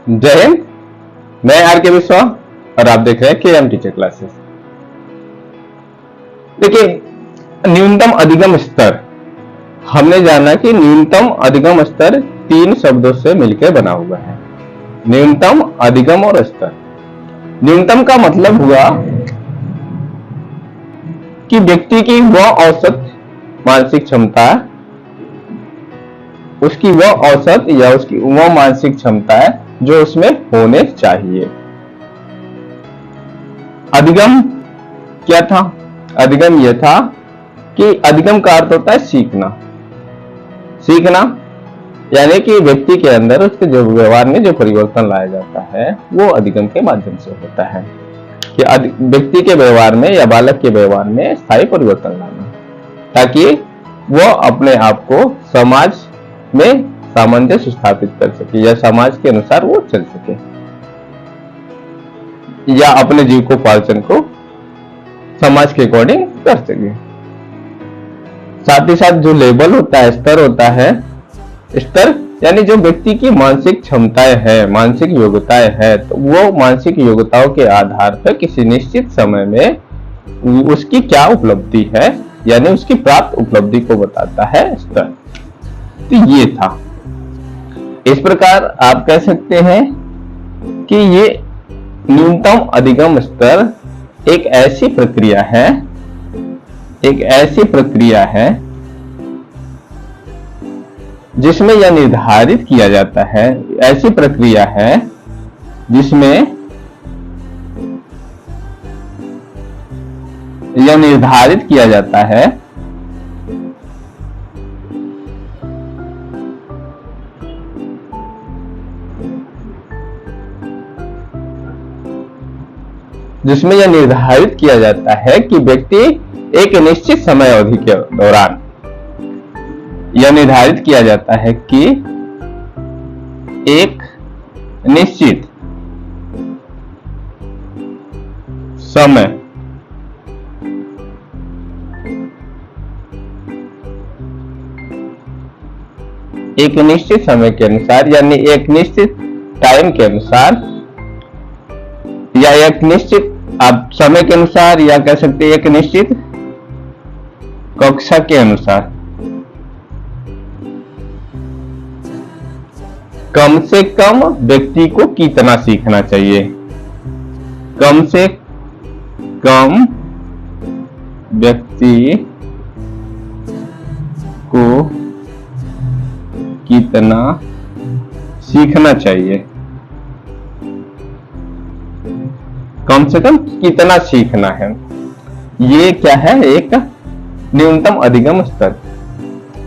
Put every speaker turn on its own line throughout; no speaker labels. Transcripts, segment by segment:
जय हिंद। मैं आर के मिश्रा और आप देख रहे हैं के एम टीचर क्लासेस। देखिए, न्यूनतम अधिगम स्तर हमने जाना कि न्यूनतम अधिगम स्तर तीन शब्दों से मिलकर बना हुआ है। न्यूनतम, अधिगम और स्तर। न्यूनतम का मतलब हुआ कि व्यक्ति की वह औसत मानसिक क्षमता, उसकी वह औसत या उसकी वह मानसिक क्षमता है जो उसमें होने चाहिए। अधिगम क्या था? अधिगम यह था कि अधिगम का अर्थ होता है सीखना। सीखना यानी कि व्यक्ति के अंदर उसके जो व्यवहार में जो परिवर्तन लाया जाता है वो अधिगम के माध्यम से होता है कि व्यक्ति के व्यवहार में या बालक के व्यवहार में स्थायी परिवर्तन लाना, ताकि वो अपने आप को समाज में सामंजस्य स्थापित कर सके या समाज के अनुसार वो चल सके या अपने जीविकोपार्जन को समाज के अकॉर्डिंग कर सके। साथ ही साथ जो लेवल होता है, स्तर होता है, स्तर यानी जो व्यक्ति की मानसिक क्षमताएं है, मानसिक योग्यताएं है, तो वो मानसिक योग्यताओं के आधार पर किसी निश्चित समय में उसकी क्या उपलब्धि है यानी उसकी प्राप्त उपलब्धि को बताता है स्तर। तो ये था। इस प्रकार आप कह सकते हैं कि ये न्यूनतम अधिगम स्तर एक ऐसी प्रक्रिया है जिसमें यह निर्धारित किया जाता है, ऐसी प्रक्रिया है जिसमें यह निर्धारित किया जाता है कि व्यक्ति एक निश्चित समय अवधि के दौरान, यह निर्धारित किया जाता है कि एक निश्चित समय के अनुसार यानी एक निश्चित टाइम के अनुसार या एक निश्चित आप समय के अनुसार या कह सकते हैं एक निश्चित कक्षा के अनुसार कम से कम व्यक्ति को कितना सीखना चाहिए, कम से कम व्यक्ति को कितना सीखना चाहिए, कम से कम कितना सीखना है, ये क्या है? एक न्यूनतम अधिगम स्तर।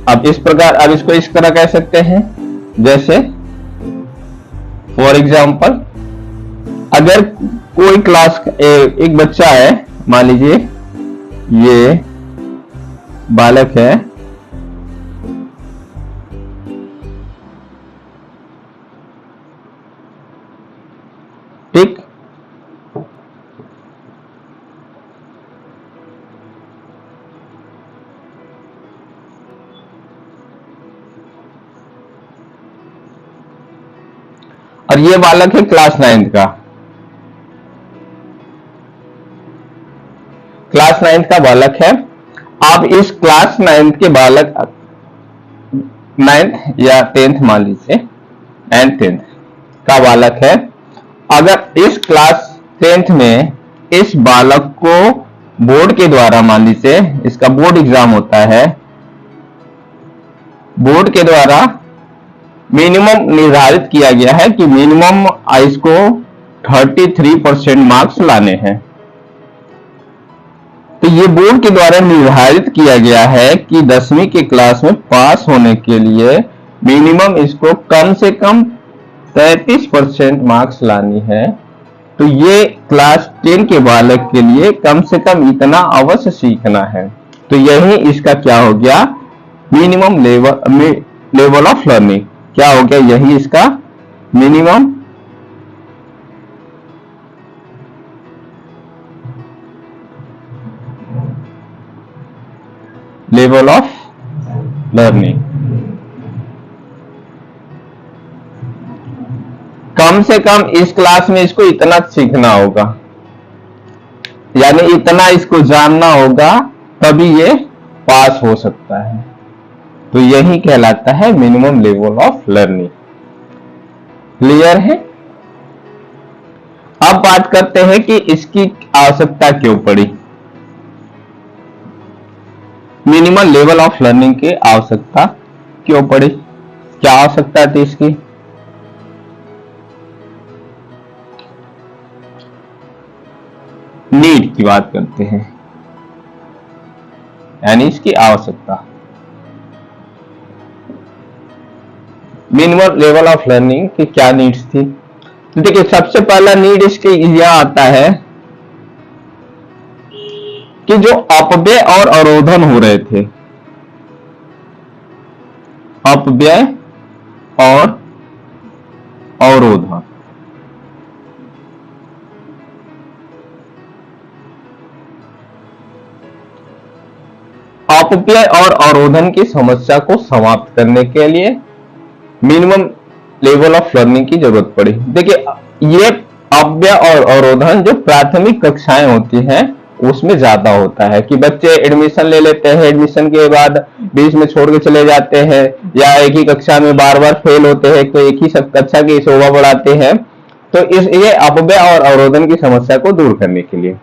अब इस प्रकार, अब इसको इस तरह कह सकते हैं जैसे फॉर एग्जाम्पल, अगर कोई क्लास एक बच्चा है, मान लीजिए ये बालक है, ठीक, और ये बालक है क्लास 9th का। क्लास 9th का बालक है। आप इस क्लास 9th के बालक, 9th या 10th मान लीजिए, 10th का बालक है, अगर इस क्लास 10th में इस बालक को बोर्ड के द्वारा, मान लीजिए इसका बोर्ड एग्जाम होता है, बोर्ड के द्वारा मिनिमम निर्धारित किया गया है कि मिनिमम इसको 33% मार्क्स लाने हैं। तो ये बोर्ड के द्वारा निर्धारित किया गया है कि 10वीं के क्लास में पास होने के लिए मिनिमम इसको कम से कम 33% मार्क्स लानी है। तो ये क्लास 10 के बालक के लिए कम से कम इतना अवश्य सीखना है। तो यही इसका क्या हो गया? मिनिमम लेवल ऑफ लर्निंग क्या हो गया? यही इसका मिनिमम लेवल ऑफ लर्निंग। कम से कम इस क्लास में इसको इतना सीखना होगा, यानी इतना इसको जानना होगा, तभी ये पास हो सकता है। तो यही कहलाता है minimum level of learning. Clear है? अब बात करते हैं कि इसकी आवश्यकता क्यों पड़ी। मिनिमम लेवल ऑफ लर्निंग की आवश्यकता क्यों पड़ी, क्या आवश्यकता थी इसकी? नीड की बात करते हैं, यानी इसकी आवश्यकता। मिनिमम लेवल ऑफ लर्निंग की क्या नीड्स थी? देखिए, सबसे पहला नीड इसके यह आता है कि जो अपव्यय और अवरोधन हो रहे थे, अपव्यय और अवरोधन, अपव्यय और अवरोधन की समस्या को समाप्त करने के लिए मिनिमम लेवल ऑफ लर्निंग की जरूरत पड़ी। देखिए, ये अपव्यय और अवरोधन जो प्राथमिक कक्षाएं होती हैं उसमें ज्यादा होता है कि बच्चे एडमिशन ले लेते हैं, एडमिशन के बाद बीच में छोड़ के चले जाते हैं, या एक ही कक्षा में बार बार फेल होते हैं, तो एक ही कक्षा की शोभा बढ़ाते हैं। तो ये अपव्यय और अवरोधन की समस्या को दूर करने के लिए,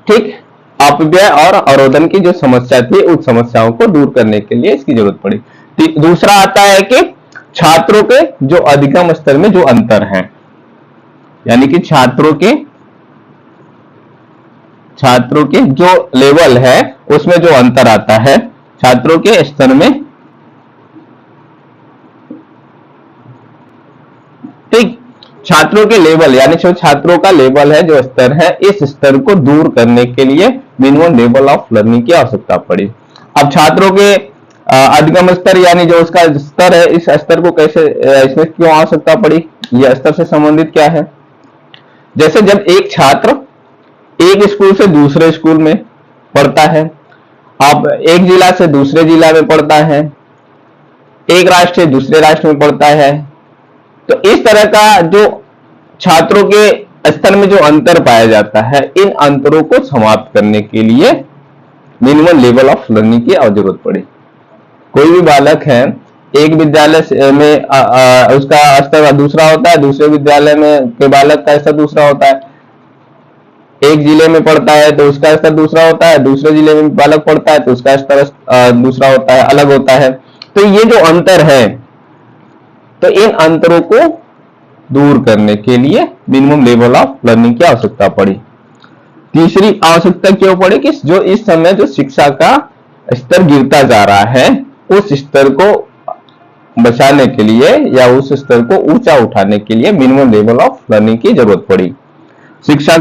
ठीक, अपव्यय और अवरोधन की जो समस्या थी उस समस्याओं को दूर करने के लिए इसकी जरूरत पड़ी। दूसरा आता है कि छात्रों के जो अधिगम स्तर में जो अंतर है, यानी कि छात्रों के जो लेवल है उसमें जो अंतर आता है, छात्रों के स्तर में, ठीक, छात्रों के लेवल, यानी जो छात्रों का लेवल है, जो स्तर है, इस स्तर को दूर करने के लिए मिनिमम लेवल ऑफ लर्निंग की आवश्यकता पड़ी। अब छात्रों के अधिगम स्तर, यानी जो उसका स्तर है, इस स्तर को कैसे, इसमें क्यों आवश्यकता पड़ी, यह स्तर से संबंधित क्या है? जैसे जब एक छात्र एक स्कूल से दूसरे स्कूल में पढ़ता है, अब एक जिला से दूसरे जिला में पढ़ता है, एक राष्ट्र से दूसरे राष्ट्र में पढ़ता है, तो इस तरह का जो छात्रों के स्तर में जो अंतर पाया जाता है, इन अंतरों को समाप्त करने के लिए मिनिमम लेवल ऑफ लर्निंग की जरूरत पड़ी। कोई भी बालक है, एक विद्यालय में उसका स्तर दूसरा होता है, दूसरे विद्यालय में के बालक का स्तर दूसरा होता है, एक जिले में पढ़ता है तो उसका स्तर दूसरा होता है, दूसरे जिले में बालक पढ़ता है तो उसका स्तर दूसरा होता है, अलग होता है। तो ये जो अंतर है, तो इन अंतरों को दूर करने के लिए मिनिमम लेवल ऑफ लर्निंग की आवश्यकता पड़ी। तीसरी आवश्यकता क्यों पड़ी कि जो इस समय जो शिक्षा का स्तर गिरता जा रहा है, उस स्तर को बचाने के लिए या उस स्तर को ऊंचा उठाने के लिए मिनिमम लेवल ऑफ लर्निंग की जरूरत पड़ी। शिक्षा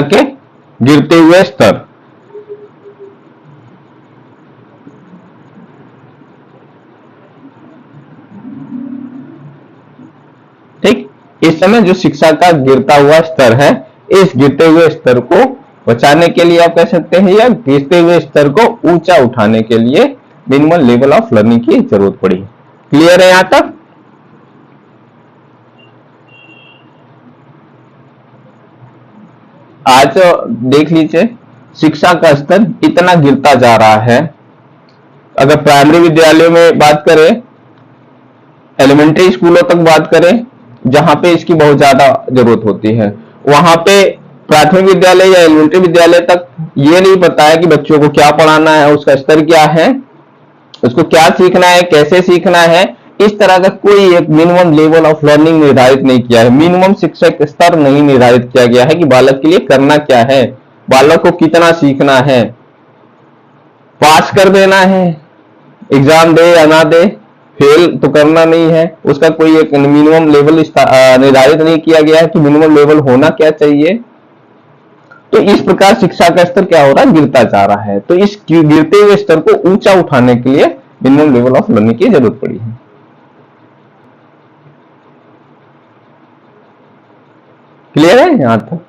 के गिरते हुए स्तर, ठीक, इस समय जो शिक्षा का गिरता हुआ स्तर है, इस गिरते हुए स्तर को बचाने के लिए आप कह सकते हैं, या गिरते हुए स्तर को ऊंचा उठाने के लिए मिनिमम लेवल ऑफ लर्निंग की जरूरत पड़ी। क्लियर है यहां तक? आज देख लीजिए, शिक्षा का स्तर इतना गिरता जा रहा है। अगर प्राइमरी विद्यालयों में बात करें, एलिमेंट्री स्कूलों तक बात करें, जहां पे इसकी बहुत ज्यादा जरूरत होती है, वहां पे प्राथमिक विद्यालय या एलिमेंट्री विद्यालय तक ये नहीं पता है कि बच्चों को क्या पढ़ाना है, उसका स्तर क्या है, उसको क्या सीखना है, कैसे सीखना है। इस तरह का कोई एक मिनिमम लेवल ऑफ लर्निंग निर्धारित नहीं किया है, मिनिमम शिक्षक स्तर नहीं निर्धारित किया गया है कि बालक के लिए करना क्या है, बालक को कितना सीखना है, पास कर देना है, एग्जाम दे या ना दे, फेल तो करना नहीं है, उसका कोई एक मिनिमम लेवल निर्धारित नहीं किया गया है कि मिनिमम लेवल होना क्या चाहिए। तो इस प्रकार शिक्षा का स्तर क्या हो रहा है, गिरता जा रहा है। तो इस गिरते हुए स्तर को ऊंचा उठाने के लिए मिनिमम लेवल ऑफ लर्निंग की जरूरत पड़ी है। क्लियर है यहां तक?